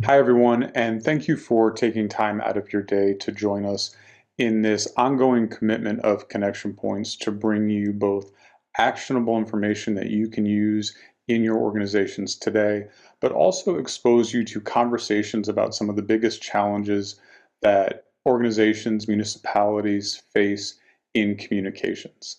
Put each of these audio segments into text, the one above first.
Hi, everyone, and thank you for taking time out of your day to join us in this ongoing commitment of Connection Points to bring you both actionable information that you can use in your organizations today, but also expose you to conversations about some of the biggest challenges that organizations, municipalities face in communications.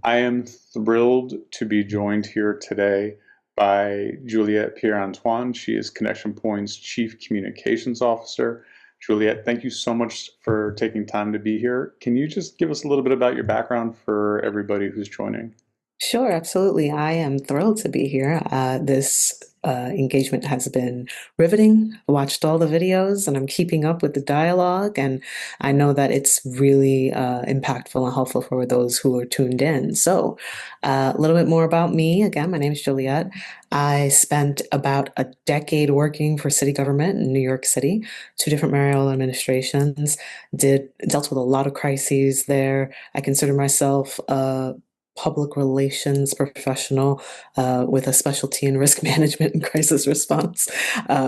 I am thrilled to be joined here today by Juliet Pierre-Antoine. She is Connection Point's Chief Communications Officer. Juliet, thank you so much for taking time to be here. Can you just give us a little bit about your background for everybody who's joining? Sure, absolutely. I am thrilled to be here. This engagement has been riveting. I watched all the videos and I'm keeping up with the dialogue, and I know that it's really impactful and helpful for those who are tuned in. So, a little bit more about me. Again, my name is Juliet. I spent about a decade working for city government in New York City, two different mayoral administrations, did dealt with a lot of crises there. I consider myself a public relations professional with a specialty in risk management and crisis response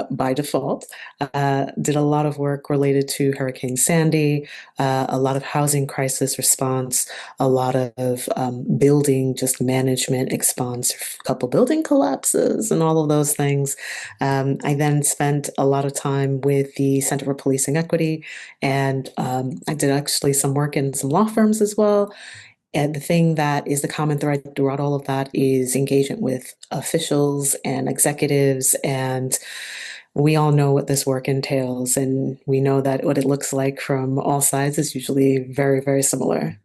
by default. Did a lot of work related to Hurricane Sandy, a lot of housing crisis response, a lot of building just management response, a couple building collapses, and all of those things. I then spent a lot of time with the Center for Policing Equity, and I did actually some work in some law firms as well. And the thing that is the common thread throughout all of that is engagement with officials and executives. And we all know what this work entails. And we know that what it looks like from all sides is usually very, very similar.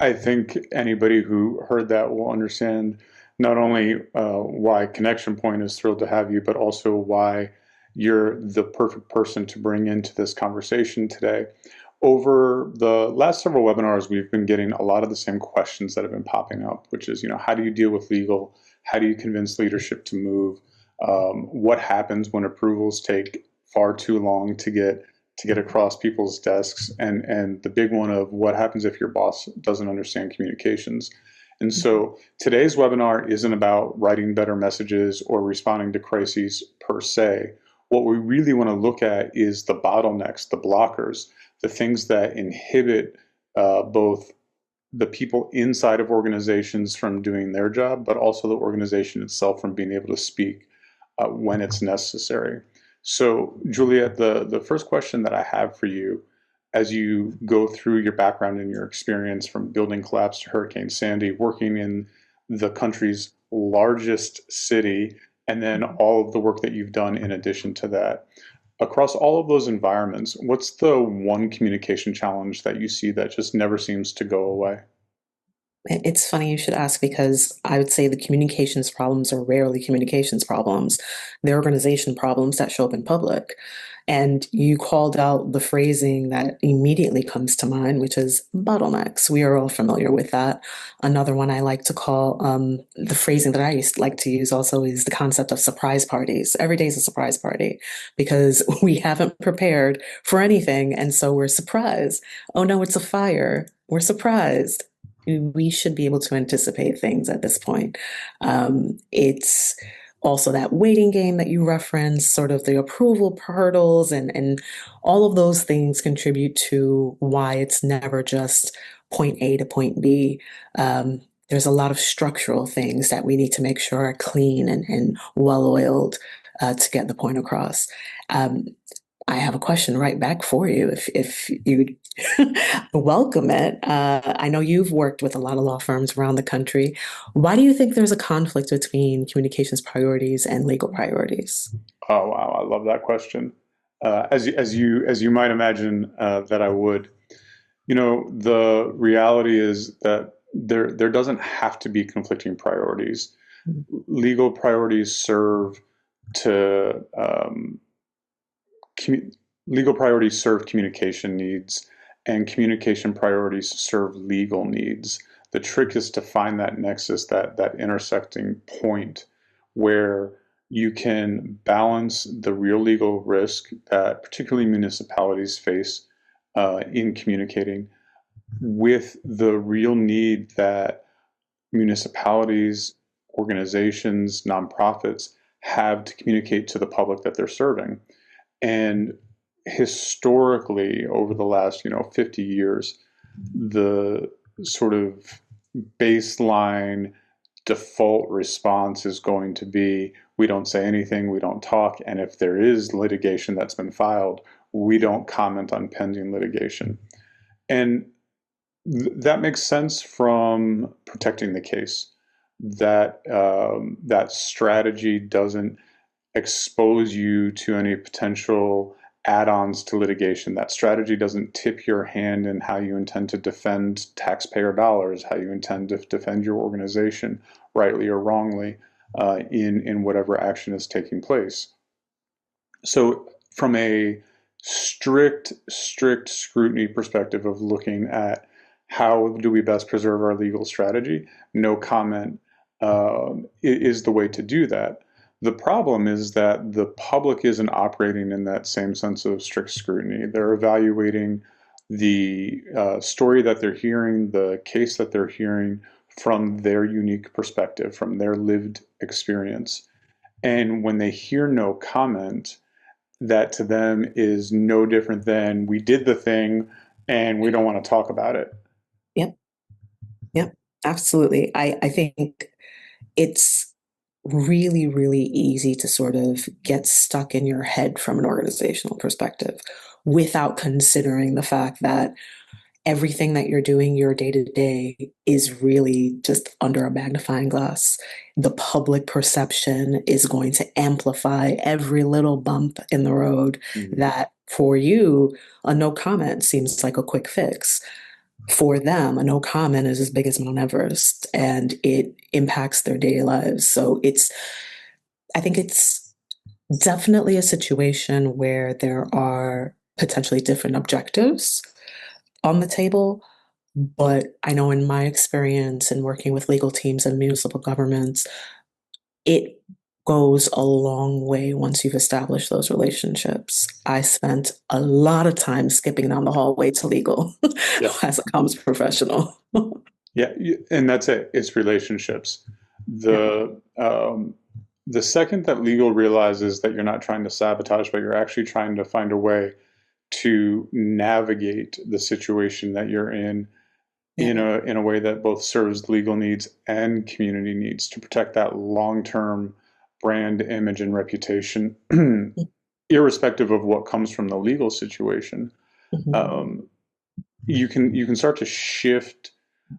I think anybody who heard that will understand not only why Connection Point is thrilled to have you, but also why you're the perfect person to bring into this conversation today. Over the last several webinars, we've been getting a lot of the same questions that have been popping up, which is, how do you deal with legal? How do you convince leadership to move? What happens when approvals take far too long to get across people's desks, and the big one of what happens if your boss doesn't understand communications. And so today's webinar isn't about writing better messages or responding to crises per se. What we really want to look at is the bottlenecks, the blockers, the things that inhibit both the people inside of organizations from doing their job, but also the organization itself from being able to speak when it's necessary. So, Juliet, the first question that I have for you, as you go through your background and your experience from building collapse to Hurricane Sandy, working in the country's largest city, and then all of the work that you've done in addition to that, across all of those environments, what's the one communication challenge that you see that just never seems to go away? It's funny you should ask because I would say the communications problems are rarely communications problems. They're organization problems that show up in public. And you called out the phrasing that immediately comes to mind, which is bottlenecks. We are all familiar with that. Another one I like to call the phrasing that I used to like to use also is the concept of surprise parties. Every day is a surprise party because we haven't prepared for anything. And so we're surprised. Oh no, it's a fire. We're surprised. We should be able to anticipate things at this point. It's also that waiting game that you referenced, sort of the approval hurdles, and all of those things contribute to why it's never just point A to point B. There's a lot of structural things that we need to make sure are clean and well oiled to get the point across. Um, I have a question right back for you if you welcome it. I know you've worked with a lot of law firms around the country. Why do you think there's a conflict between communications priorities and legal priorities? Oh wow, I love that question. As you might imagine that I would. The reality is that there doesn't have to be conflicting priorities. Legal priorities serve to commu- legal priorities serve communication needs, and communication priorities serve legal needs. The trick is to find that nexus, that intersecting point where you can balance the real legal risk that particularly municipalities face in communicating with the real need that municipalities, organizations, nonprofits have to communicate to the public that they're serving. And historically, over the last 50 years, the sort of baseline default response is going to be we don't say anything, we don't talk, and if there is litigation that's been filed, we don't comment on pending litigation. And that makes sense from protecting the case. That strategy doesn't expose you to any potential add-ons to litigation. That strategy doesn't tip your hand in how you intend to defend taxpayer dollars, how you intend to defend your organization, rightly or wrongly, in whatever action is taking place. So, from a strict scrutiny perspective of looking at how do we best preserve our legal strategy, no comment is the way to do that. The problem is that the public isn't operating in that same sense of strict scrutiny. They're evaluating the story that they're hearing, the case that they're hearing from their unique perspective, from their lived experience. And when they hear no comment, that to them is no different than we did the thing and we don't want to talk about it. Yep. Yep. Absolutely. I think it's really, really easy to sort of get stuck in your head from an organizational perspective without considering the fact that everything that you're doing your day to day is really just under a magnifying glass. The public perception is going to amplify every little bump in the road Mhm. that for you, a no comment seems like a quick fix. For them, a no comment is as big as Mount Everest and it impacts their daily lives. So I think it's definitely a situation where there are potentially different objectives on the table. But I know in my experience in working with legal teams and municipal governments, it goes a long way once you've established those relationships. I spent a lot of time skipping down the hallway to legal Yeah. as a comms professional. Yeah, and that's it. It's relationships. Yeah. The second that legal realizes that you're not trying to sabotage, but you're actually trying to find a way to navigate the situation that you're Yeah. in a way that both serves legal needs and community needs to protect that long-term brand image and reputation, irrespective of what comes from the legal situation. Mhm. Um, you can start to shift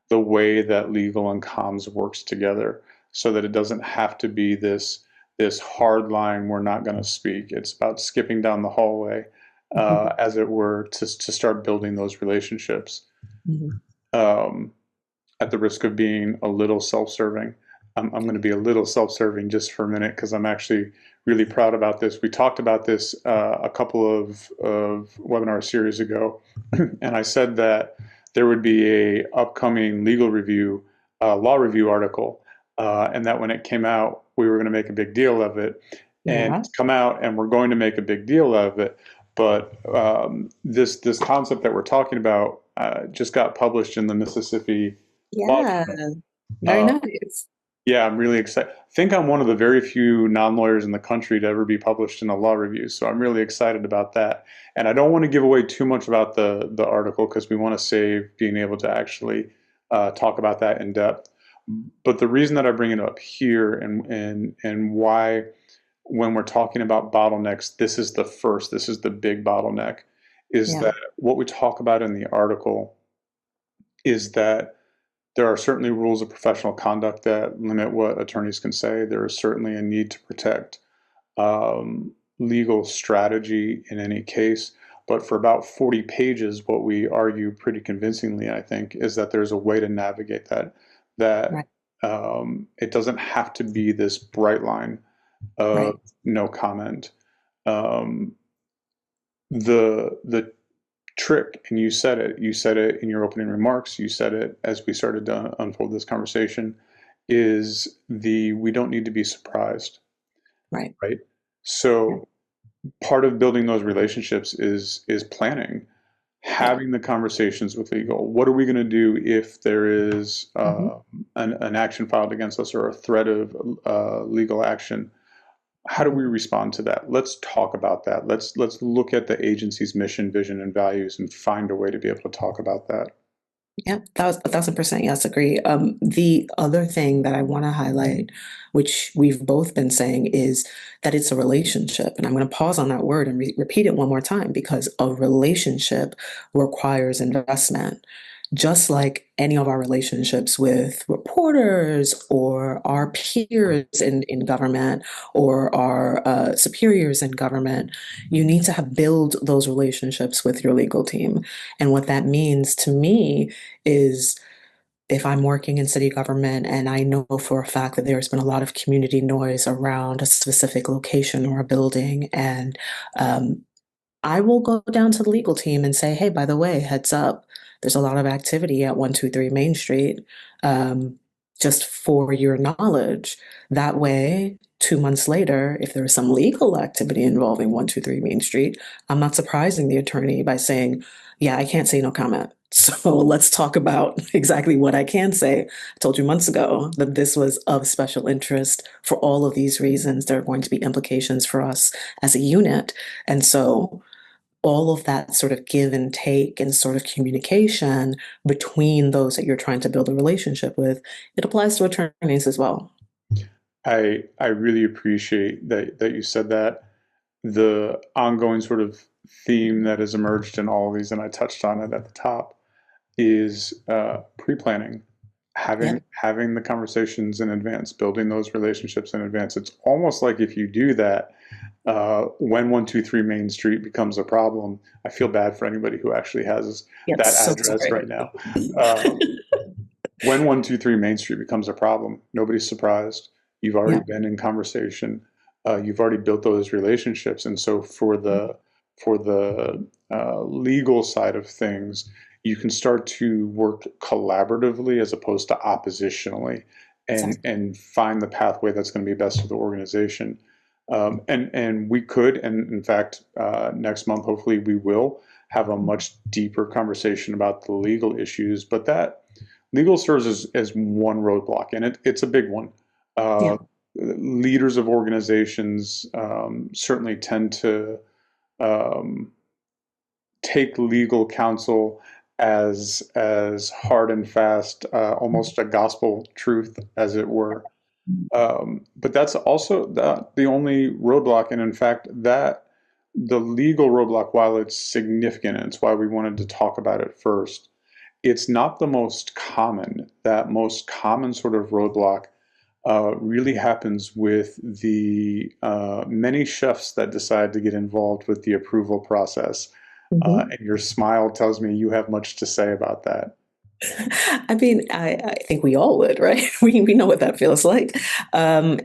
the way that legal and comms works together so that it doesn't have to be this hard line we're not going to speak. It's about skipping down the hallway, Mhm. as it were, to start building those relationships. Mhm. Um, at the risk of being a little self-serving, I'm going to be a little self-serving just for a minute because I'm actually really proud about this. We talked about this a couple of webinar series ago, and I said that there would be a upcoming legal review, law review article, and that when it came out, we were going to make a big deal of it. And Yeah. it's come out, and we're going to make a big deal of it. But this concept that we're talking about just got published in the Mississippi Law Yeah. Journal. Very Uh, nice. yeah, I'm really excited. I think I'm one of the very few non-lawyers in the country to ever be published in a law review, so I'm really excited about that. And I don't want to give away too much about the article because we want to save being able to actually talk about that in depth. But the reason that I bring it up here and why when we're talking about bottlenecks, this is the big bottleneck, is Yeah. that what we talk about in the article is that there are certainly rules of professional conduct that limit what attorneys can say. There is certainly a need to protect legal strategy in any case. But for about 40 pages, what we argue pretty convincingly, I think, is that there's a way to navigate that. That Right. it doesn't have to be this bright line of Right. no comment. Um, the trick, and you said it in your opening remarks, you said it as we started to unfold this conversation, is the we don't need to be surprised, Right. right? Yeah. So part of building those relationships is planning, Yeah. having the conversations with legal. What are we going to do if there is Mhm. an action filed against us or a threat of legal action? how do we respond to that? Let's talk about that. Let's look at the agency's mission, vision, and values and find a way to be able to talk about that. Yeah, that was 1,000% yes, agree. The other thing that I want to highlight, which we've both been saying, is that it's a relationship. And I'm going to pause on that word and repeat it one more time because a relationship requires investment. Just like any of our relationships with reporters or our peers in government or our superiors in government, you need to have build those relationships with your legal team. And what that means to me is if I'm working in city government and I know for a fact that there's been a lot of community noise around a specific location or a building, and um, I will go down to the legal team and say, hey, by the way, heads up, there's a lot of activity at 123 Main Street. Um, just for your knowledge. That way, 2 months later, if there's some legal activity involving 123 Main Street, I'm not surprising the attorney by saying, yeah, I can't say no comment. So let's talk about exactly what I can say. I told you months ago that this was of special interest for all of these reasons. There are going to be implications for us as a unit. And so all of that sort of give and take and sort of communication between those that you're trying to build a relationship with, it applies to attorneys as well. I really appreciate that you said that. The ongoing sort of theme that has emerged in all of these, and I touched on it at the top, is pre-planning, Yep. having the conversations in advance, building those relationships in advance. It's almost like if you do that, when 123 Main Street becomes a problem, I feel bad for anybody who actually has Yeah, that so address sorry. right now. Uh, when 123 Main Street becomes a problem, nobody's surprised. You've already Yeah, been in conversation. You've already built those relationships, and so for the legal side of things, you can start to work collaboratively as opposed to oppositionally, exactly. and find the pathway that's going to be best for the organization. And we could, and in fact, next month, hopefully, we will have a much deeper conversation about the legal issues. But that legal serves as one roadblock, and it's a big one. Yeah, Uh, Leaders of organizations certainly tend to um, take legal counsel as hard and fast, almost a gospel truth, as it were. But that's also the only roadblock, and in fact, that the legal roadblock, while it's significant, and it's why we wanted to talk about it first, it's not the most common. That most common sort of roadblock really happens with the many chefs that decide to get involved with the approval process. hmm And your smile tells me you have much to say about that. I mean, I think we all would, right? We know what that feels like. Um,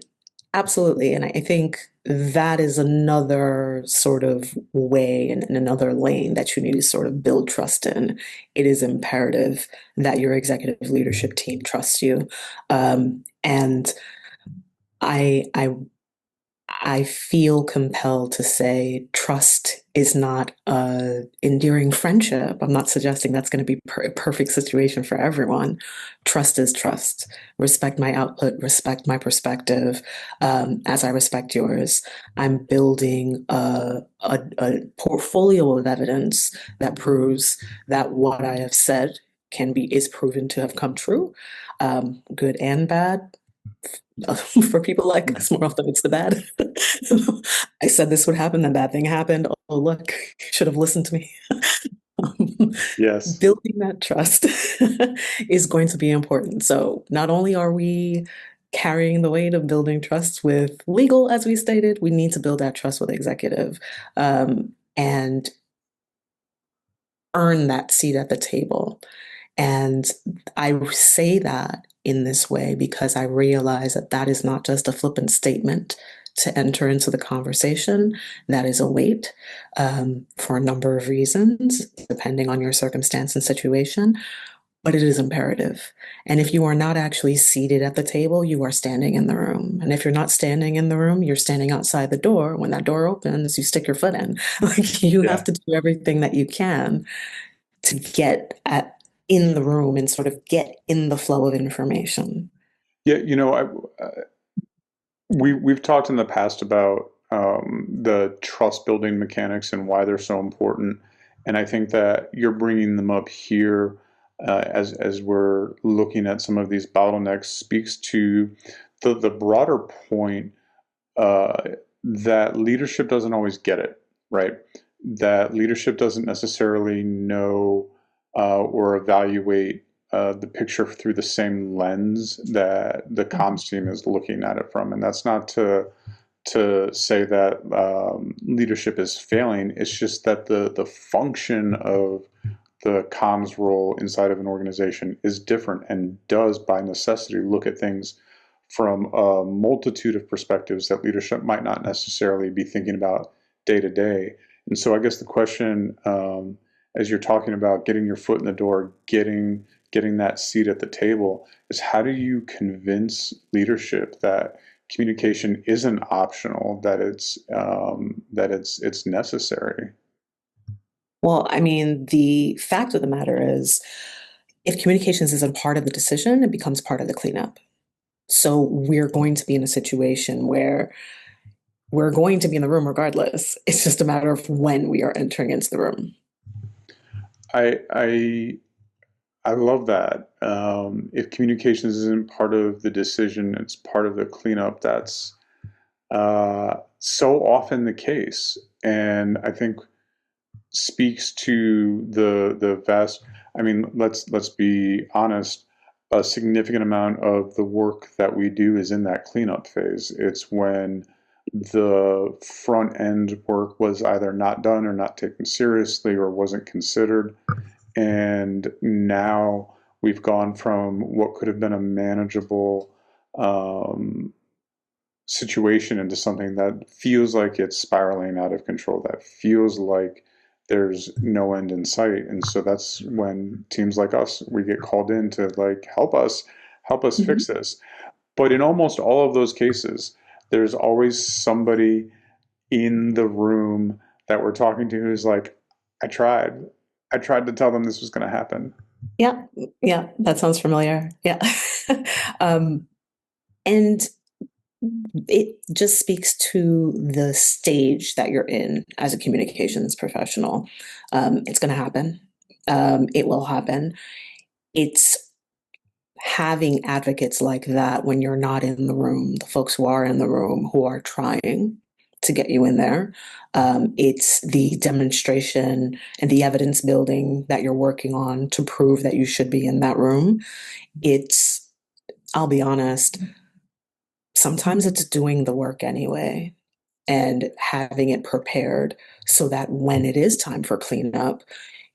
Absolutely. And I think that is another sort of way and another lane that you need to sort of build trust in. It is imperative that your executive leadership team trusts you. And I I feel compelled to say trust is not a enduring friendship. I'm not suggesting that's going to be a perfect situation for everyone. Trust is trust. Respect my output, respect my perspective, as I respect yours. I'm building a portfolio of evidence that proves that what I have said can be is proven to have come true, good and bad. For people like us, more often it's the bad. I said this would happen, then bad thing happened. Oh, look, should have listened to me. Yes. Building that trust is going to be important. So not only are we carrying the weight of building trust with legal, as we stated, we need to build that trust with executive, and earn that seat at the table. And I say that in this way because I realize that that is not just a flippant statement to enter into the conversation. That is a weight, for a number of reasons, depending on your circumstance and situation, but it is imperative. And if you are not actually seated at the table, you are standing in the room. And if you're not standing in the room, you're standing outside the door. When that door opens, you stick your foot in. Like you have Yeah. to do everything that you can to get at in the room and sort of get in the flow of information. Yeah. we've talked in the past about the trust building mechanics and why they're so important, and I think that you're bringing them up here as we're looking at some of these bottlenecks speaks to the broader point uh, that leadership doesn't always get it right. That leadership doesn't necessarily know or evaluate the picture through the same lens that the comms team is looking at it from, and that's not to say that leadership is failing. It's just that the function of the comms role inside of an organization is different and does by necessity look at things from a multitude of perspectives that leadership might not necessarily be thinking about day to day. And so I guess the question, as you're talking about getting your foot in the door, getting that seat at the table, is how do you convince leadership that communication isn't optional, that it's necessary? Well, I mean, the fact of the matter is, if communications isn't part of the decision, it becomes part of the cleanup. So we're going to be in a situation where we're going to be in the room regardless. It's just a matter of when we are entering into the room. I I I love that. If communications isn't part of the decision, it's part of the cleanup. That's so often the case, and I think speaks to the vast. I mean, let's be honest. A significant amount of the work that we do is in that cleanup phase. It's when the front end work was either not done or not taken seriously or wasn't considered. And now we've gone from what could have been a manageable um, situation into something that feels like it's spiraling out of control, that feels like there's no end in sight. And so that's when teams like us, we get called in to like help us Mhm. fix this. But in almost all of those cases, there's always somebody in the room that we're talking to who's like, I tried. I tried to tell them this was going to happen. Yeah, yeah, that sounds familiar. Yeah. Um, and it just speaks to the stage that you're in as a communications professional. It's going to happen. It will happen. It's having advocates like that when you're not in the room, the folks who are in the room who are trying to get you in there. It's the demonstration and the evidence building that you're working on to prove that you should be in that room. It's, I'll be honest, sometimes it's doing the work anyway and having it prepared so that when it is time for cleanup,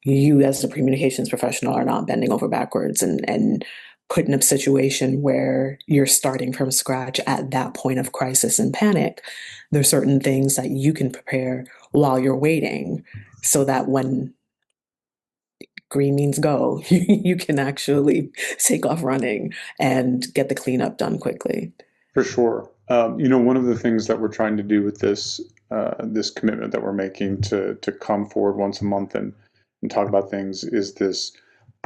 you as a communications professional are not bending over backwards and put in a situation where you're starting from scratch at that point of crisis and panic. There's certain things that you can prepare while you're waiting so that when green means go, you can actually take off running and get the cleanup done quickly. For sure. One of the things that we're trying to do with this commitment that we're making to come forward once a month and talk about things is this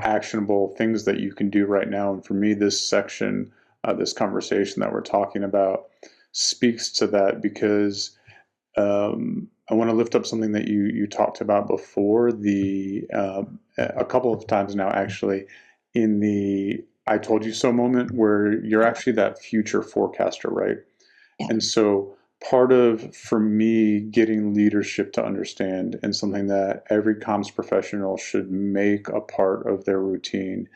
actionable things that you can do right now. And for me, this section, this conversation that we're talking about, speaks to that because I want to lift up something that you talked about before the a couple of times now actually in the I told you so moment where you're actually that future forecaster, right? Yeah. And so part of for me getting leadership to understand and something that every comms professional should make a part of their routine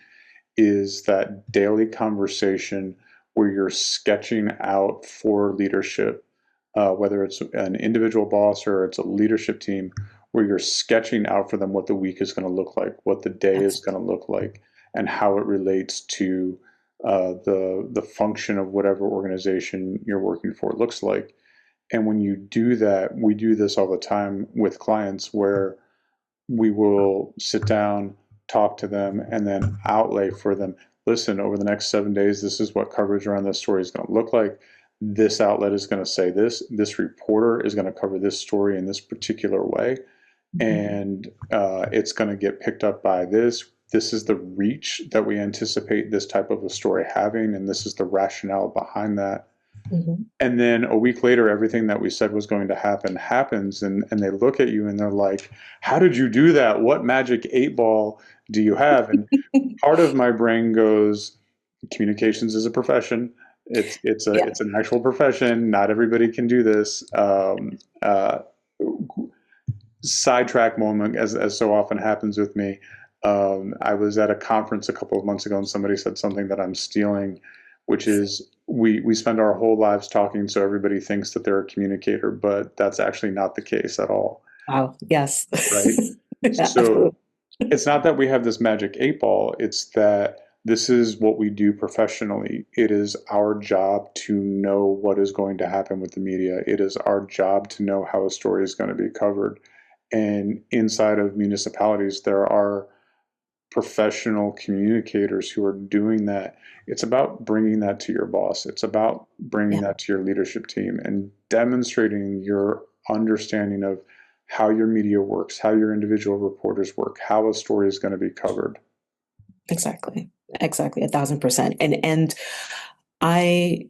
is that daily conversation where you're sketching out for leadership, whether it's an individual boss or it's a leadership team, where you're sketching out for them what the week is going to look like, what the day is Absolutely. going to look like, and how it relates to the function of whatever organization you're working for looks like. And when you do that, we do this all the time with clients where we will sit down, talk to them, and then outlay for them. Listen, over the next 7 days, this is what coverage around this story is going to look like. This outlet is going to say this. This reporter is going to cover this story in this particular way. Mhm. And it's going to get picked up by this. This is the reach that we anticipate this type of a story having, and this is the rationale behind that. Mhm. And then a week later, everything that we said was going to happen happens, and they look at you and they're like, "How did you do that? What magic 8 ball do you have?" And part of my brain goes, "Communications is a profession. Yeah. It's an actual profession. Not everybody can do this." Sidetrack moment, as so often happens with me. I was at a conference a couple of months ago, and somebody said something that I'm stealing, which is we spend our whole lives talking, so everybody thinks that they're a communicator, but that's actually not the case at all, Wow. Yes. right? Yeah, So absolutely. it's not that we have this magic 8 ball, it's that this is what we do professionally. It is our job to know what is going to happen with the media. It is our job to know how a story is going to be covered. And inside of municipalities, there are professional communicators who are doing that. It's about bringing that to your boss. It's about bringing Yeah, that to your leadership team and demonstrating your understanding of how your media works, how your individual reporters work, how a story is going to be covered. exactly. Exactly. 1,000%. And I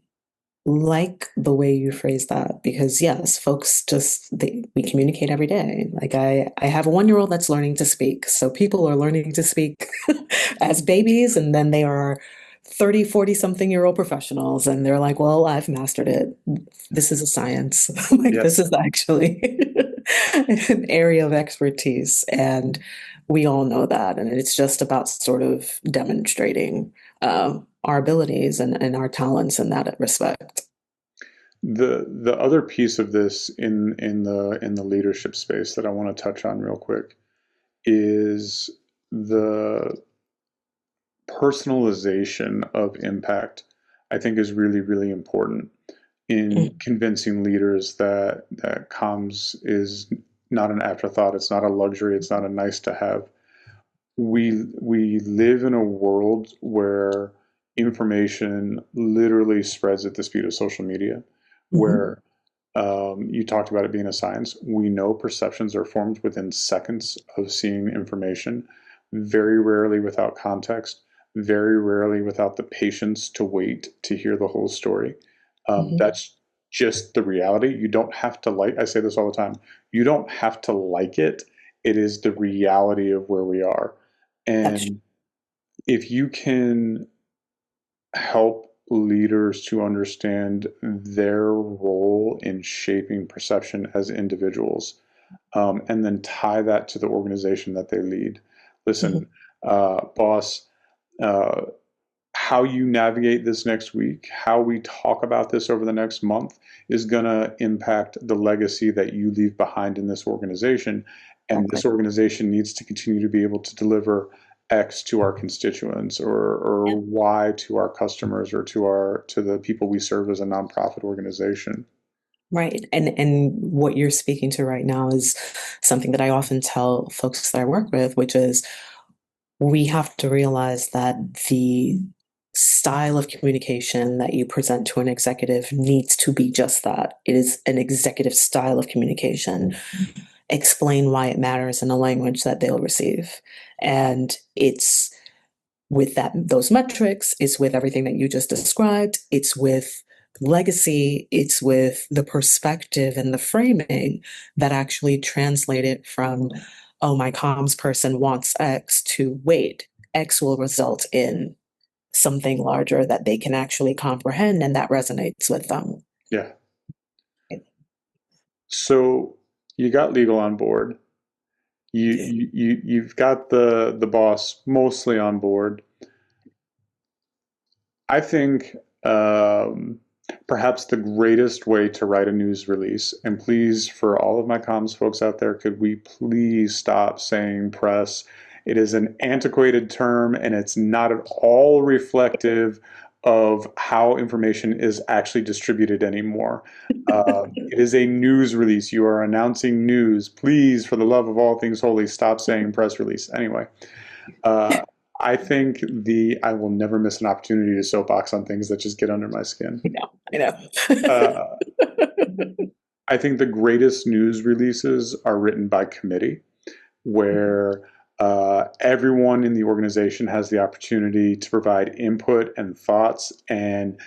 like the way you phrase that because yes, folks we communicate every day. Like I have a 1-year-old that's learning to speak. So people are learning to speak as babies and then they are 30, 40 something year old professionals and they're like, well, I've mastered it. This is a science. Like Yep. this is actually an area of expertise. And we all know that. And it's just about sort of demonstrating our abilities and our talents in that respect. The other piece of this in the leadership space that I want to touch on real quick is the personalization of impact. I think is really, really important in Mm, convincing leaders that comms is not an afterthought, it's not a luxury, it's not a nice to have. We live in a world where information literally spreads at the speed of social media, mhm, where you talked about it being a science. We know perceptions are formed within seconds of seeing information, very rarely without context, very rarely without the patience to wait to hear the whole story. mhm. That's just the reality. You don't have to like, I say this all the time, you don't have to like it. It is the reality of where we are. That's And if you can help leaders to understand their role in shaping perception as individuals, and then tie that to the organization that they lead. mhm, Listen, boss, uh, how you navigate this next week, how we talk about this over the next month is going to impact the legacy that you leave behind in this organization. And this exactly. organization needs to continue to be able to deliver X to our constituents or Yeah. Y to our customers or to the people we serve as a nonprofit organization. Right. And what you're speaking to right now is something that I often tell folks that I work with, which is we have to realize that the style of communication that you present to an executive needs to be just that. It is an executive style of communication. Explain why it matters in a language that they'll receive. And it's with those metrics, it's with everything that you just described, it's with legacy, it's with the perspective and the framing that actually translate it from, oh, my comms person wants X to wait, X will result in something larger that they can actually comprehend and that resonates with them. Yeah. So you got legal on board. You've got the boss mostly on board. I think perhaps the greatest way to write a news release, and please, for all of my comms folks out there, could we please stop saying press? It is an antiquated term and it's not at all reflective of how information is actually distributed anymore. It is a news release. You are announcing news. Please, for the love of all things holy, stop saying press release. Anyway, uh, I think I will never miss an opportunity to soapbox on things that just get under my skin. I Uh, know. I think the greatest news releases are written by committee, where everyone in the organization has the opportunity to provide input and thoughts, and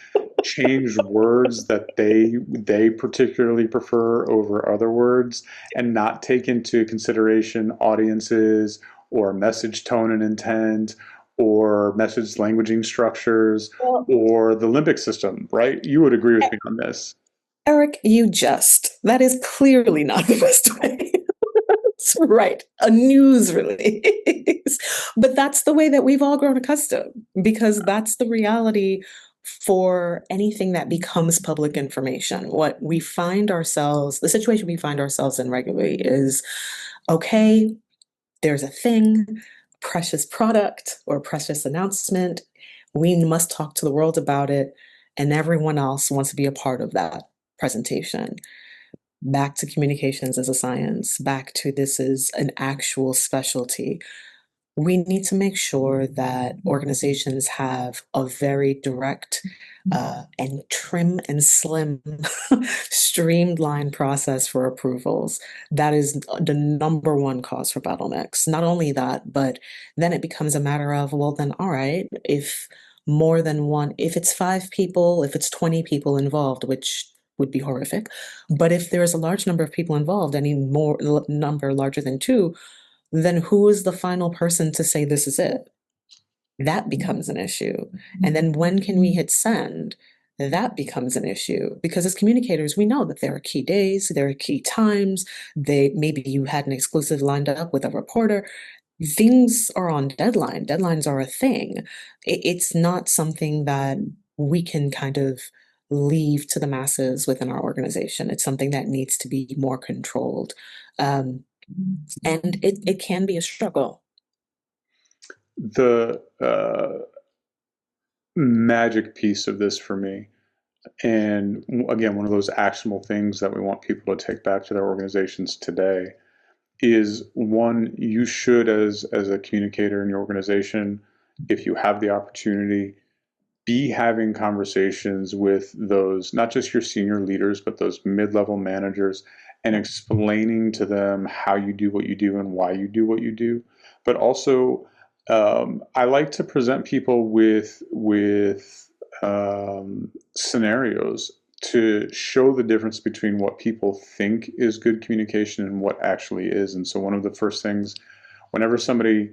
change words that they particularly prefer over other words, and not take into consideration audiences or message tone and intent or message languaging structures Well, or the limbic system, right? You would agree with me on this. Eric, that is clearly not the best way. Right, a news release. But that's the way that we've all grown accustomed because that's the reality for anything that becomes public information. The situation we find ourselves in regularly is okay, there's a thing, precious product or precious announcement. We must talk to the world about it, and everyone else wants to be a part of that presentation. Back to communications as a science, back to this is an actual specialty. We need to make sure that organizations have a very direct and trim and slim streamlined process for approvals. That is the number one cause for bottlenecks. Not only that, but then it becomes a matter of, well, then, all right, if more than one, if it's 5 people, if it's 20 people involved, which would be horrific. But if there's a large number of people involved, any more number larger than two, then who is the final person to say this is it? That becomes an issue. And then when can we hit send? That becomes an issue because as communicators, we know that there are key days, there are key times. Maybe you had an exclusive lined up with a reporter. Things are on deadline. Deadlines are a thing. It's not something that we can kind of leave to the masses within our organization. It's something that needs to be more controlled. Um, and it can be a struggle. The magic piece of this for me, and again, one of those actionable things that we want people to take back to their organizations today, is one, you should, as a communicator in your organization, if you have the opportunity, be having conversations with those, not just your senior leaders, but those mid-level managers, and explaining to them how you do what you do and why you do what you do. But also, I like to present people with scenarios to show the difference between what people think is good communication and what actually is. And so one of the first things, whenever somebody,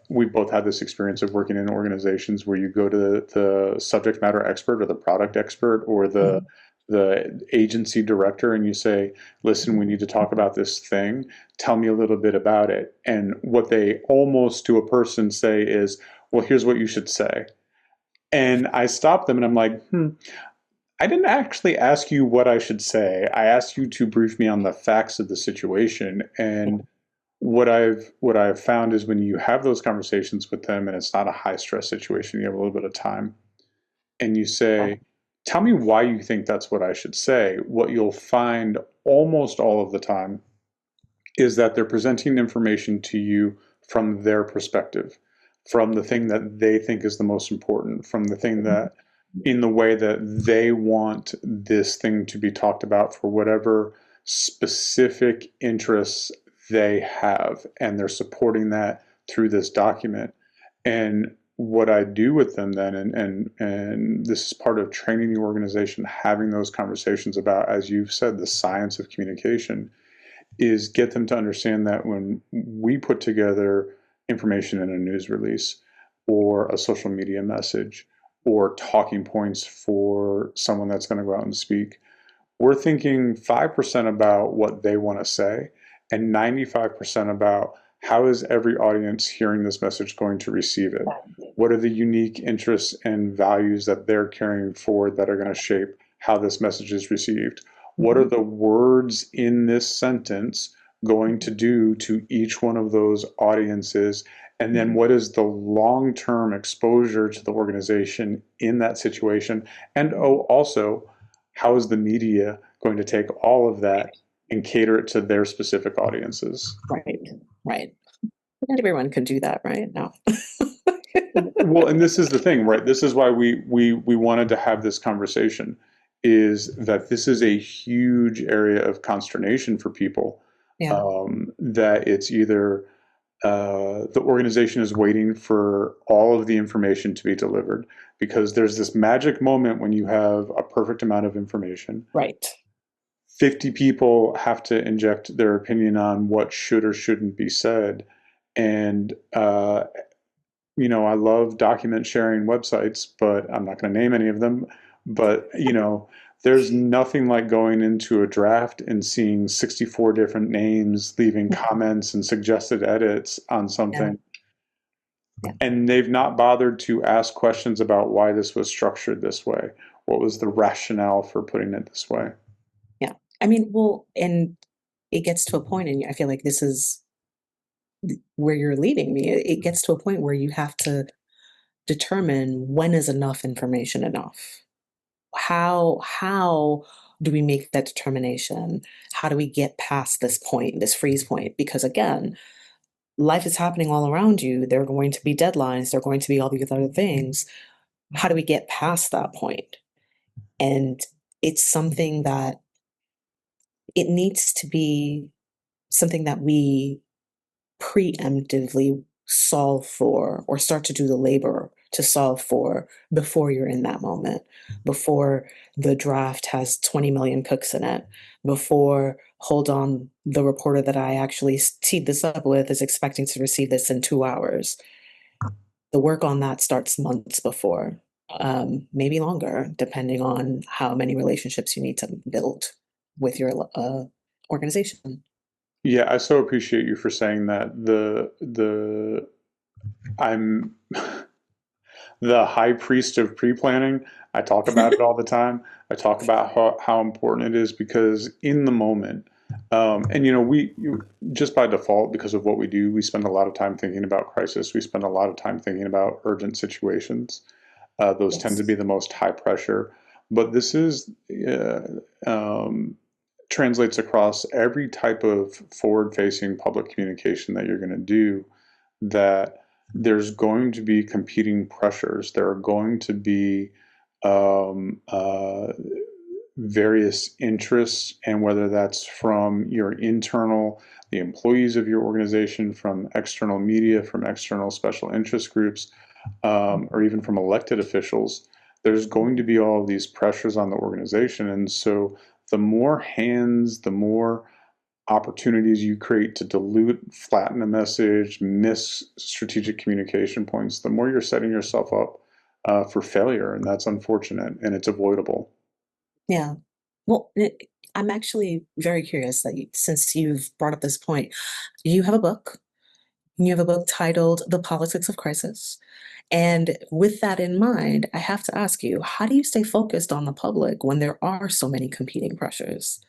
we've both had this experience of working in organizations where you go to the subject matter expert or the product expert or the agency director and you say, listen, we need to talk about this thing. Tell me a little bit about it. And what they almost to a person say is, well, here's what you should say. And I stop them and I'm like, I didn't actually ask you what I should say. I asked you to brief me on the facts of the situation. And what I've found is when you have those conversations with them and it's not a high stress situation, you have a little bit of time, and you say, tell me why you think that's what I should say. What you'll find almost all of the time is that they're presenting information to you from their perspective, from the thing that they think is the most important, from the thing that in the way that they want this thing to be talked about for whatever specific interests they have. And they're supporting that through this document. And what I do with them then, and this is part of training the organization, having those conversations about, as you've said, the science of communication, is get them to understand that when we put together information in a news release or a social media message or talking points for someone that's going to go out and speak, we're thinking 5% about what they want to say and 95% about how is every audience hearing this message going to receive it? What are the unique interests and values that they're carrying forward that are going to shape how this message is received? What are the words in this sentence going to do to each one of those audiences? And then what is the long-term exposure to the organization in that situation? And also, how is the media going to take all of that and cater it to their specific audiences? Right, right. Not everyone could do that, right? No. Well, and this is the thing, right? This is why we wanted to have this conversation, is that this is a huge area of consternation for people. Yeah. That it's either the organization is waiting for all of the information to be delivered because there's this magic moment when you have a perfect amount of information. Right. 50 people have to inject their opinion on what should or shouldn't be said. And, I love document sharing websites, but I'm not going to name any of them. But, there's nothing like going into a draft and seeing 64 different names, leaving comments and suggested edits on Yeah. something. Yeah. And they've not bothered to ask questions about why this was structured this way. What was the rationale for putting it this way? Yeah. I mean, well, and it gets to a point, and I feel like this is where you're leading me. It gets to a point where you have to determine when is enough information enough. How do we make that determination? How do we get past this point, this freeze point? Because again, life is happening all around you. There are going to be deadlines, there are going to be all these other things. How do we get past that point? And it's something that it needs to be something that we preemptively solve for or start to do the labor to solve for before you're in that moment, before the draft has 20 million cooks in it, before, hold on, the reporter that I actually teed this up with is expecting to receive this in 2 hours. The work on that starts months before, maybe longer, depending on how many relationships you need to build with your organization. Yeah, I so appreciate you for saying that. I'm the high priest of pre-planning. I talk about it all the time. I talk about how important it is because in the moment, and just by default, because of what we do, we spend a lot of time thinking about crisis. We spend a lot of time thinking about urgent situations. Those tend to Yes. be the most high pressure. But this is translates across every type of forward-facing public communication that you're going to do, that there's going to be competing pressures. There are going to be um, uh, various interests, and whether that's from your internal, the employees of your organization, from external media, from external special interest groups, or even from elected officials, there's going to be all of these pressures on the organization. And so the more hands, the more opportunities you create to dilute, flatten a message, miss strategic communication points, the more you're setting yourself up for failure. And that's unfortunate and it's avoidable. Yeah. Well, I'm actually very curious that since you've brought up this point, you have a book. You have a book titled The Politics of Crisis. And with that in mind, I have to ask you, how do you stay focused on the public when there are so many competing pressures?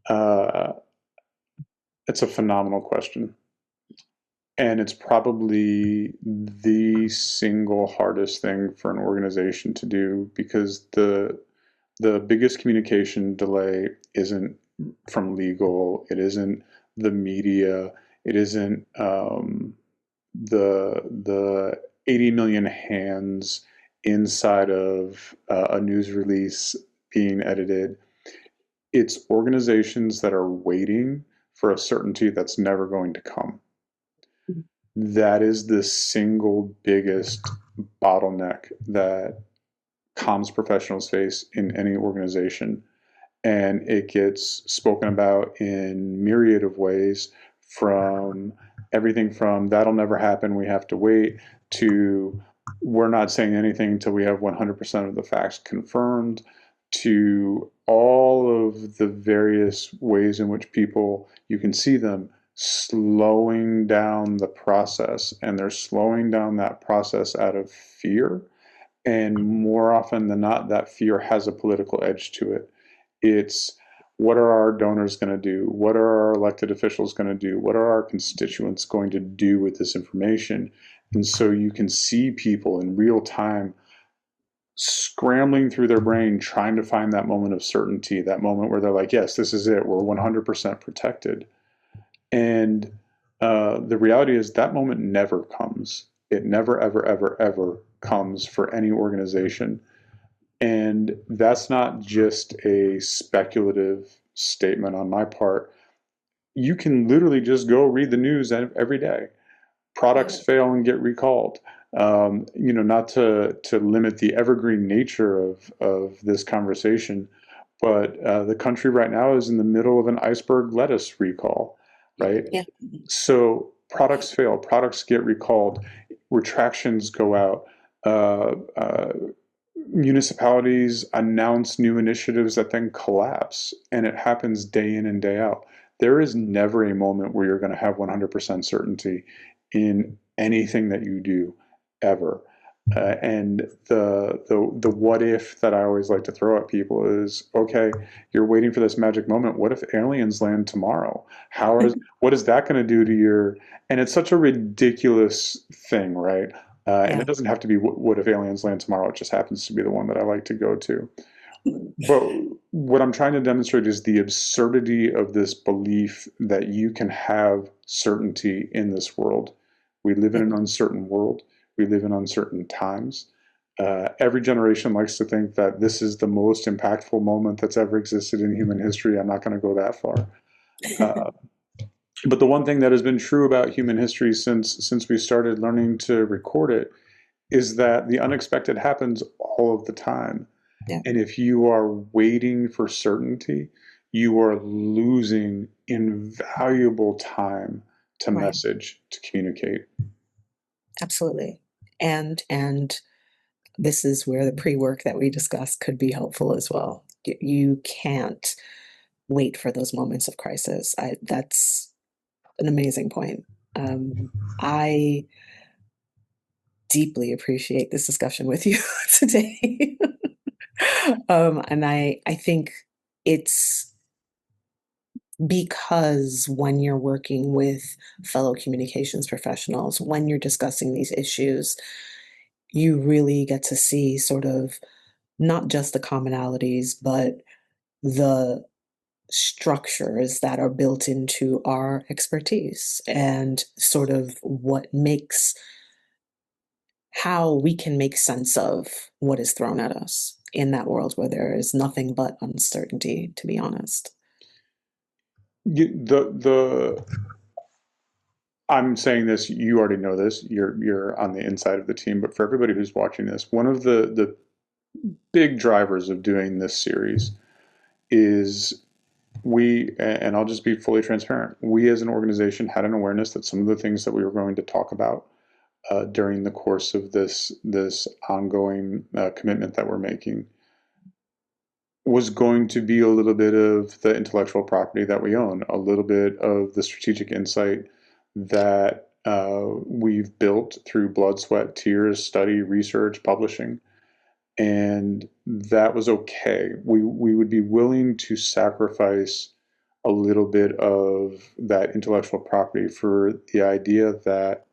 Uh, it's a phenomenal question. And it's probably the single hardest thing for an organization to do because the biggest communication delay isn't from legal, it isn't the media, it isn't the 80 million hands inside of a news release being edited. It's organizations that are waiting for a certainty that's never going to come. That is the single biggest bottleneck that comms professionals face in any organization. And it gets spoken about in myriad of ways, from everything from that'll never happen, we have to wait, to we're not saying anything until we have 100% of the facts confirmed, to all of the various ways in which people, you can see them slowing down the process, and they're slowing down that process out of fear. And more often than not, that fear has a political edge to it. It's, what are our donors going to do? What are our elected officials going to do? What are our constituents going to do with this information? And so you can see people in real time scrambling through their brain, trying to find that moment of certainty, that moment where they're like, yes, this is it. We're 100% protected. And the reality is that moment never comes. It never, ever, ever, ever comes for any organization. And that's not just a speculative statement on my part. you can literally just go read the news every day. Products Yeah. fail and get recalled. Not to limit the evergreen nature of this conversation, but the country right now is in the middle of an iceberg lettuce recall, right? Yeah. So products fail, products get recalled, retractions go out. Uh, uh, Municipalities announce new initiatives that then collapse, and it happens day in and day out. There is never a moment where you're going to have 100% certainty in anything that you do ever. And the what if that I always like to throw at people is, okay, you're waiting for this magic moment. What if aliens land tomorrow? What is that going to do to your? And it's such a ridiculous thing, right? And Yeah. it doesn't have to be what if aliens land tomorrow. It just happens to be the one that I like to go to. But what I'm trying to demonstrate is the absurdity of this belief that you can have certainty in this world. We live in Yeah. an uncertain world. We live in uncertain times. Every generation likes to think that this is the most impactful moment that's ever existed in human history. I'm not going to go that far. Uh, but the one thing that has been true about human history since we started learning to record it is that the unexpected happens all of the time. Yeah. And if you are waiting for certainty, you are losing invaluable time to Right. message, to communicate. Absolutely. And this is where the pre-work that we discussed could be helpful as well. You can't wait for those moments of crisis. That's an amazing point. I deeply appreciate this discussion with you today. And I think it's because when you're working with fellow communications professionals, when you're discussing these issues, you really get to see sort of not just the commonalities, but the structures that are built into our expertise and sort of what makes how we can make sense of what is thrown at us in that world where there is nothing but uncertainty, to be honest. The I'm saying this, you already know this, you're on the inside of the team, but for everybody who's watching this, one of the big drivers of doing this series is and I'll just be fully transparent, we as an organization had an awareness that some of the things that we were going to talk about during the course of this ongoing commitment that we're making was going to be a little bit of the intellectual property that we own, a little bit of the strategic insight that we've built through blood, sweat, tears, study, research, publishing. And that was okay. We would be willing to sacrifice a little bit of that intellectual property for the idea that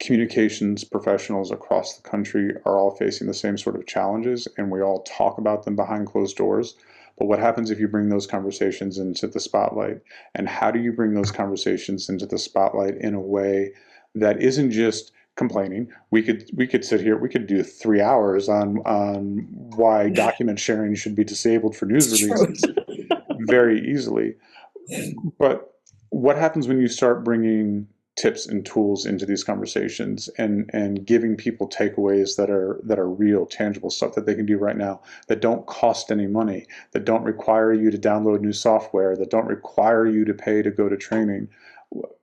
communications professionals across the country are all facing the same sort of challenges, and we all talk about them behind closed doors. But what happens if you bring those conversations into the spotlight? And how do you bring those conversations into the spotlight in a way that isn't just complaining? We could sit here, we could do 3 hours on why document sharing should be disabled for news It's true. releases very easily. But what happens when you start bringing tips and tools into these conversations and giving people takeaways that are real, tangible stuff that they can do right now that don't cost any money, that don't require you to download new software, that don't require you to pay to go to training?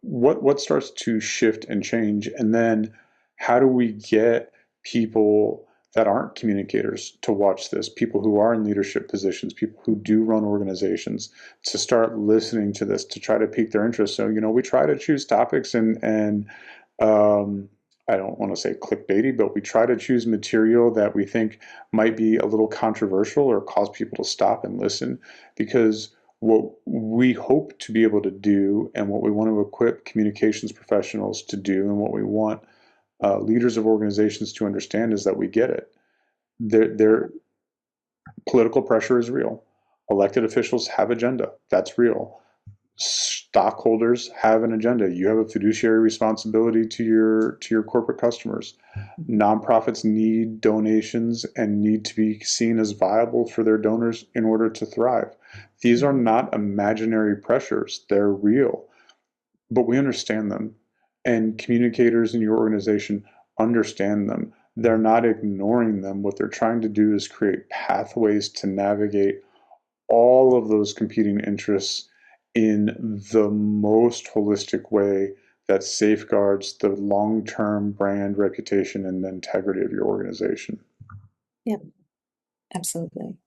What starts to shift and change? And then how do we get people that aren't communicators to watch this, people who are in leadership positions, people who do run organizations, to start listening to this, to try to pique their interest? So, we try to choose topics and um, I don't want to say clickbaity, but we try to choose material that we think might be a little controversial or cause people to stop and listen, because what we hope to be able to do and what we want to equip communications professionals to do and what we want leaders of organizations to understand is that we get it. Their political pressure is real. Elected officials have agenda. That's real. Stockholders have an agenda. You have a fiduciary responsibility to your corporate customers. Nonprofits need donations and need to be seen as viable for their donors in order to thrive. These are not imaginary pressures, they're real, but we understand them. And communicators in your organization understand them. They're not ignoring them. What they're trying to do is create pathways to navigate all of those competing interests in the most holistic way that safeguards the long-term brand reputation and integrity of your organization. Yeah, absolutely.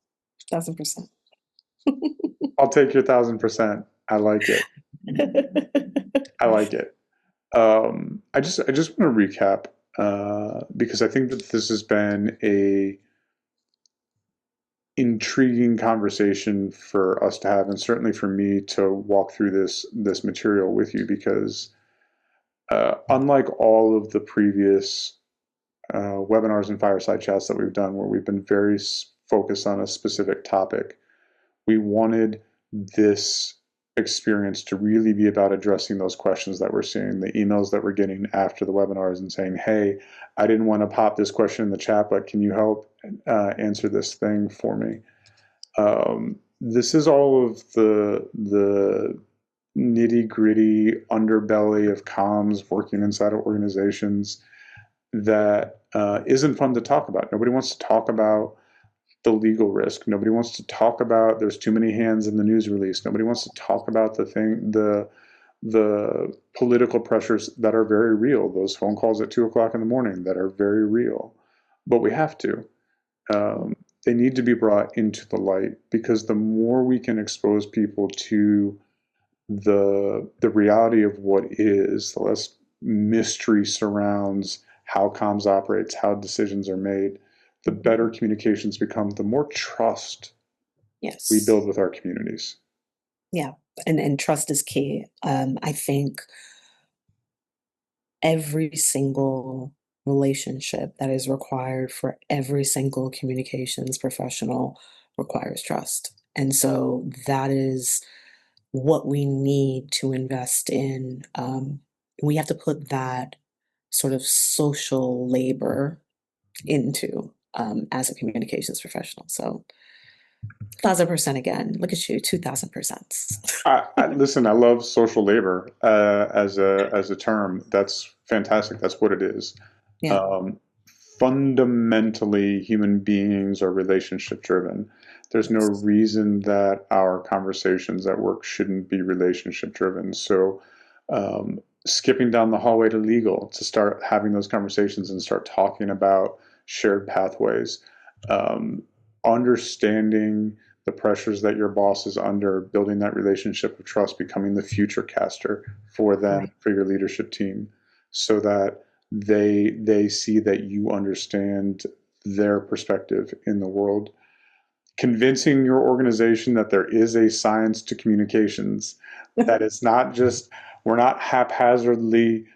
1000%. I'll take your 1,000%. I like it. I like it. I just want to recap because I think that this has been a intriguing conversation for us to have, and certainly for me to walk through this material with you, because unlike all of the previous webinars and fireside chats that we've done, where we've been very focused on a specific topic, we wanted this experience to really be about addressing those questions that we're seeing, the emails that we're getting after the webinars and saying, hey, I didn't want to pop this question in the chat, but can you help answer this thing for me? This is all of the nitty gritty underbelly of comms working inside of organizations that isn't fun to talk about. Nobody wants to talk about the legal risk. Nobody wants to talk about there's too many hands in the news release. Nobody wants to talk about the political pressures that are very real. Those phone calls at 2 o'clock in the morning that are very real. But we have to. They need to be brought into the light, because the more we can expose people to the reality of what is, the less mystery surrounds how comms operates, how decisions are made, the better communications become, the more trust we Yes. build with our communities. Yeah. And trust is key. I think every single relationship that is required for every single communications professional requires trust. And so that is what we need to invest in. We have to put that sort of social labor into as a communications professional. So 1000% again. Look at you, 2000%. Listen, I love social labor as a term. That's fantastic. That's what it is. Yeah. Um, Fundamentally, human beings are relationship driven. There's no reason that our conversations at work shouldn't be relationship driven. So, skipping down the hallway to legal to start having those conversations and start talking about shared pathways, um, understanding the pressures that your boss is under, building that relationship of trust, becoming the future caster for them, Right. for your leadership team, so that they see that you understand their perspective in the world. Convincing your organization that there is a science to communications, that it's not just, we're not haphazardly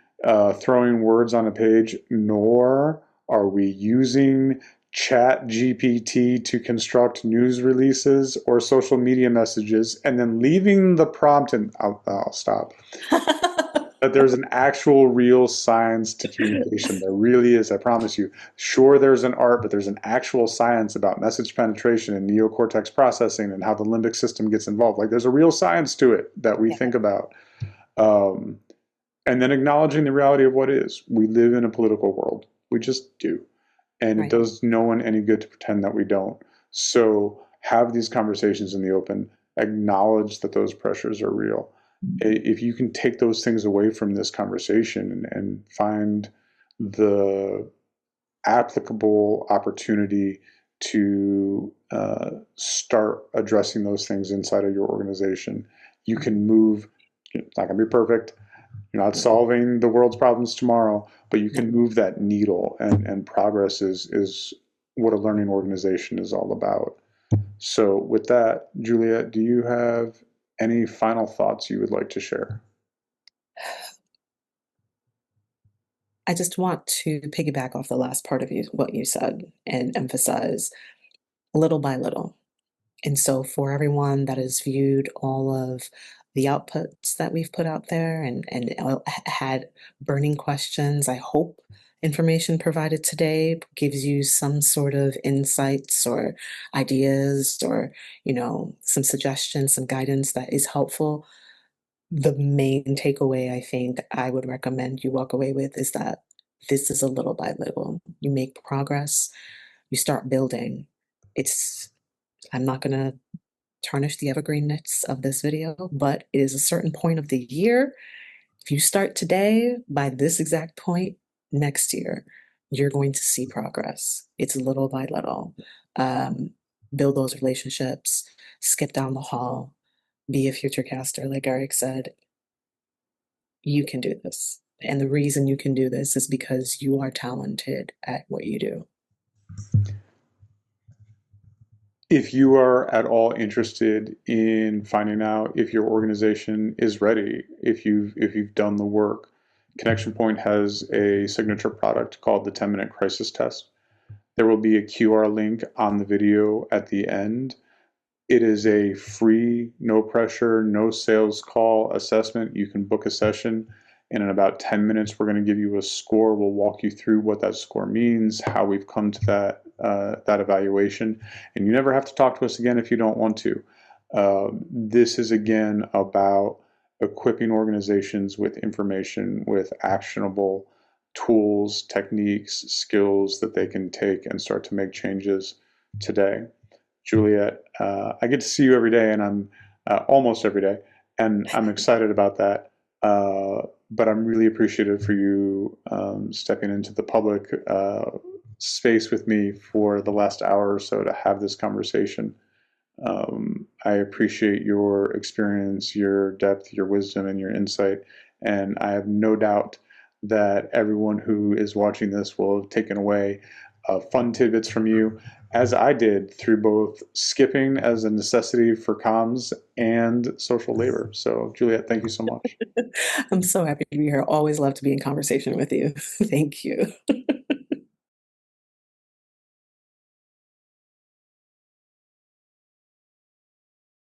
throwing words on a page, nor are we using chat GPT to construct news releases or social media messages and then leaving the prompt, and I'll stop, that there's an actual real science to communication. There really is, I promise you. Sure, there's an art, but there's an actual science about message penetration and neocortex processing and how the limbic system gets involved. Like, there's a real science to it that we Yeah. think about. Um, and then acknowledging the reality of what is. We live in a political world. We just do. And it Right. does no one any good to pretend that we don't. So have these conversations in the open, acknowledge that those pressures are real. If you can take those things away from this conversation and find the applicable opportunity to start addressing those things inside of your organization, you can move. It's not going to be perfect. You're not solving the world's problems tomorrow, but you can move that needle, and progress is what a learning organization is all about. So with that, Juliet, do you have any final thoughts you would like to share? I just want to piggyback off the last part of what you said and emphasize little by little. And so for everyone that has viewed all of the outputs that we've put out there and had burning questions. I hope information provided today gives you some sort of insights or ideas or, some suggestions, some guidance that is helpful. The main takeaway I think I would recommend you walk away with is that this is a little by little. You make progress, you start building. It's, I'm not going to tarnish the evergreenness of this video, but it is a certain point of the year. If you start today, by this exact point next year, you're going to see progress. It's little by little. Um, Build those relationships, skip down the hall, be a future caster, like Eric said. You can do this. And the reason you can do this is because you are talented at what you do. If you are at all interested in finding out if your organization is ready, if you've done the work, Connection Point has a signature product called the 10-minute crisis test. There will be a QR link on the video at the end. It is a free, no pressure, no sales call assessment. You can book a session, and in about 10 minutes, we're going to give you a score. We'll walk you through what that score means, how we've come to that evaluation, and you never have to talk to us again if you don't want to. This is again about equipping organizations with information, with actionable tools, techniques, skills that they can take and start to make changes today. Juliet, I get to see you every day, and I'm almost every day, and I'm excited about that. But I'm really appreciative for you stepping into the public space with me for the last hour or so to have this conversation. I appreciate your experience, your depth, your wisdom, and your insight, and I have no doubt that everyone who is watching this will have taken away fun tidbits from you, as I did through both skipping as a necessity for comms and social labor. So, Juliet, thank you so much. I'm so happy to be here. Always love to be in conversation with you. Thank you.